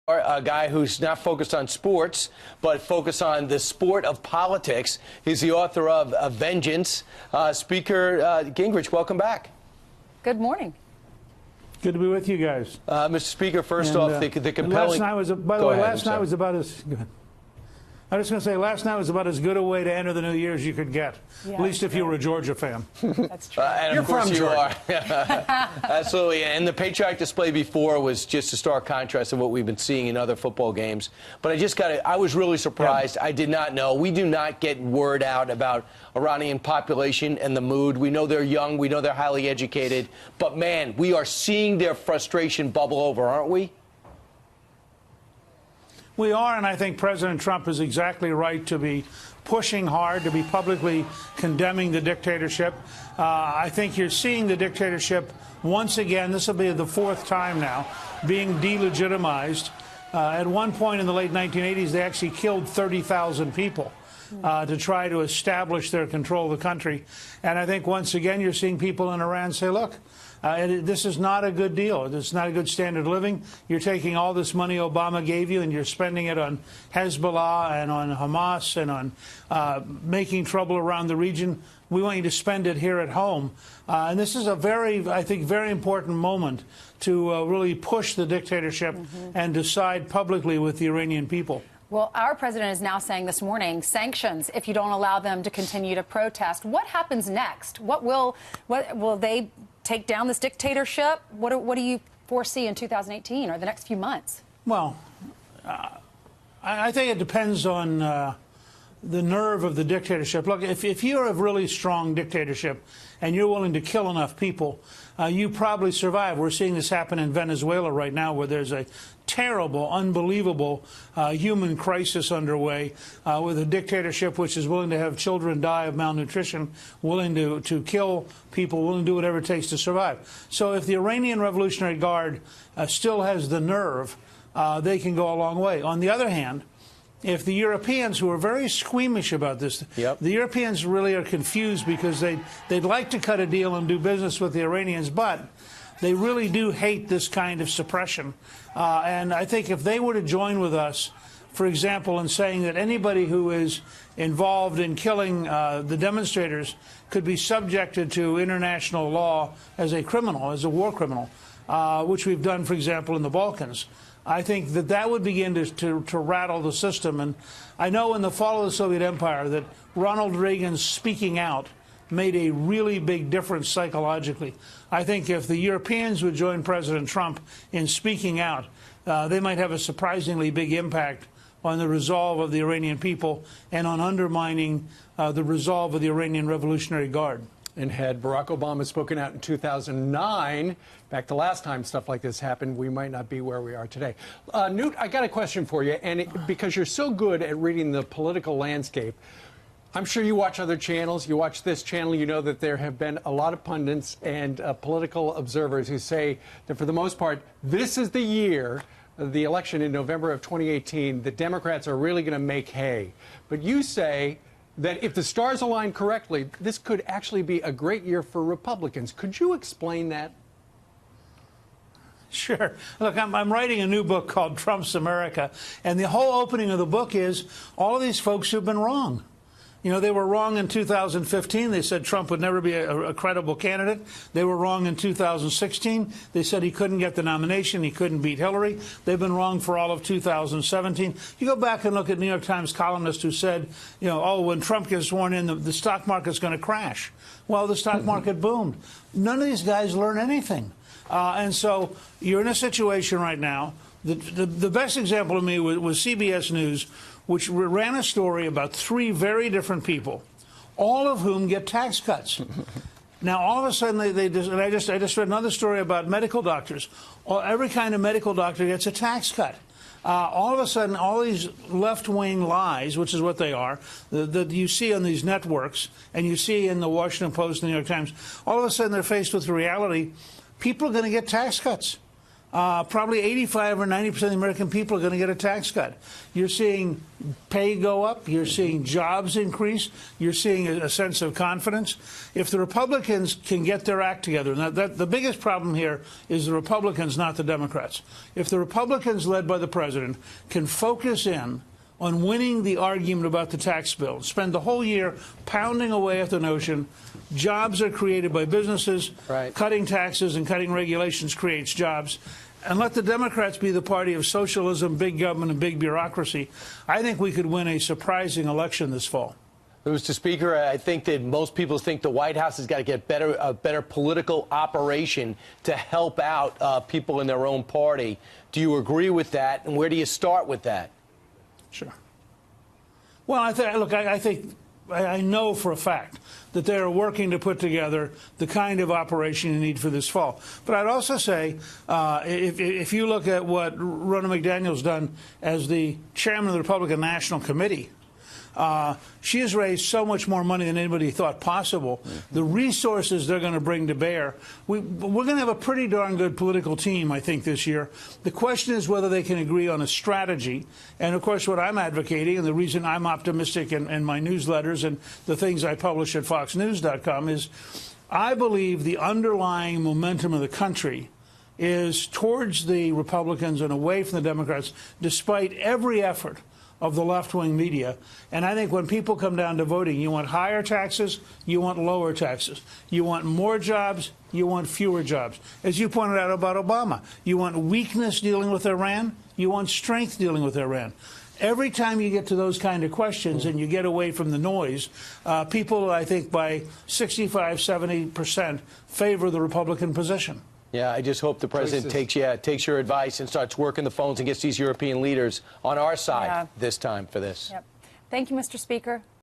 A guy who's not focused on sports, but focused on the sport of politics. He's the author of Vengeance. Speaker Gingrich, welcome back. Good morning. Good to be with you guys. Mr. Speaker, first off, the compelling... Last night was, by the way, last night was about as... I was going to say, last night was about as good a way to enter the new year as you could get, at least if you were a Georgia fan. That's true. And You're of course from you Georgia. are. Absolutely. And the patriotic display before was just a stark contrast of what we've been seeing in other football games. But I was really surprised. Yeah. I did not know. We do not get word out about Iranian population and the mood. We know they're young. We know they're highly educated. But, man, we are seeing their frustration bubble over, aren't we? We are, and I think President Trump is exactly right to be pushing hard, to be publicly condemning the dictatorship. I think you're seeing the dictatorship once again, this will be the fourth time now, being delegitimized. At one point in the late 1980s, they actually killed 30,000 people to try to establish their control of the country. And I think once again you're seeing people in Iran say, look, this is not a good deal. It's not a good standard of living. You're taking all this money Obama gave you and you're spending it on Hezbollah and on Hamas and on making trouble around the region. We want you to spend it here at home. And this is a I think, very important moment to really push the dictatorship and decide publicly with the Iranian people. Well, our president is now saying this morning, sanctions if you don't allow them to continue to protest. What happens next? What will they take down this dictatorship? What do you foresee in 2018 or the next few months? Well, I think it depends on the nerve of the dictatorship. Look, if you're a really strong dictatorship and you're willing to kill enough people, you probably survive. We're seeing this happen in Venezuela right now, where there's a terrible, unbelievable human crisis underway with a dictatorship which is willing to have children die of malnutrition, willing to kill people, willing to do whatever it takes to survive. So if the Iranian Revolutionary Guard still has the nerve, they can go a long way. On the other hand, if the Europeans, who are very squeamish about this, the Europeans really are confused because they'd like to cut a deal and do business with the Iranians, but they really do hate this kind of suppression. And I think if they were to join with us, for example, in saying that anybody who is involved in killing the demonstrators could be subjected to international law as a criminal, as a war criminal, which we've done, for example, in the Balkans, I think that would begin to rattle the system. And I know in the fall of the Soviet Empire that Ronald Reagan's speaking out made a really big difference psychologically. I think if the Europeans would join President Trump in speaking out, they might have a surprisingly big impact on the resolve of the Iranian people and on undermining the resolve of the Iranian Revolutionary Guard. And had Barack Obama spoken out in 2009, back to last time stuff like this happened, we might not be where we are today. Newt, I got a question for you, and because you're so good at reading the political landscape, I'm sure you watch other channels. You watch this channel, you know that there have been a lot of pundits and political observers who say that for the most part, this is the year, the election in November of 2018, the Democrats are really going to make hay. But you say that if the stars align correctly, this could actually be a great year for Republicans. Could you explain that? Sure. Look, I'm writing a new book called Trump's America, and the whole opening of the book is all of these folks who've been wrong. You know, they were wrong in 2015. They said Trump would never be a credible candidate. They were wrong in 2016. They said he couldn't get the nomination. He couldn't beat Hillary. They've been wrong for all of 2017. You go back and look at New York Times columnists who said, you know, oh, when Trump gets sworn in, the stock market's going to crash. Well, the stock market boomed. None of these guys learn anything. And so you're in a situation right now. The best example to me was CBS News, which ran a story about 3 very different people, all of whom get tax cuts. Now, all of a sudden, I just read another story about medical doctors. Every kind of medical doctor gets a tax cut. All of a sudden, all these left-wing lies, which is what they are, that you see on these networks and you see in the Washington Post and the New York Times, all of a sudden they're faced with the reality, people are going to get tax cuts. probably 85 or 90% of the American people are going to get a tax cut. You're seeing pay go up. You're seeing jobs increase. You're seeing a sense of confidence. If the Republicans can get their act together, and the biggest problem here is the Republicans, not the Democrats. If the Republicans, led by the president, can focus in on winning the argument about the tax bill, spend the whole year pounding away at the notion jobs are created by businesses, right. Cutting taxes and cutting regulations creates jobs, and let the Democrats be the party of socialism, big government, and big bureaucracy, I think we could win a surprising election this fall. Mr. Speaker, I think that most people think the White House has got to get a better political operation to help out people in their own party. Do you agree with that, and where do you start with that? Sure. Well, I know for a fact that they are working to put together the kind of operation you need for this fall. But I'd also say, if you look at what Ronna McDaniel's done as the chairman of the Republican National Committee, she has raised so much more money than anybody thought possible. The resources they're going to bring to bear, we're going to have a pretty darn good political team, I think, this year. The question is whether they can agree on a strategy. And, of course, what I'm advocating, and the reason I'm optimistic in my newsletters and the things I publish at foxnews.com, is I believe the underlying momentum of the country is towards the Republicans and away from the Democrats, despite every effort of the left-wing media. And I think when people come down to voting, you want higher taxes, you want lower taxes. You want more jobs, you want fewer jobs. As you pointed out about Obama, you want weakness dealing with Iran, you want strength dealing with Iran. Every time you get to those kind of questions and you get away from the noise, people, I think, by 65, 70% favor the Republican position. Yeah, I just hope the president takes your advice and starts working the phones and gets these European leaders on our side this time for this. Yep. Thank you, Mr. Speaker.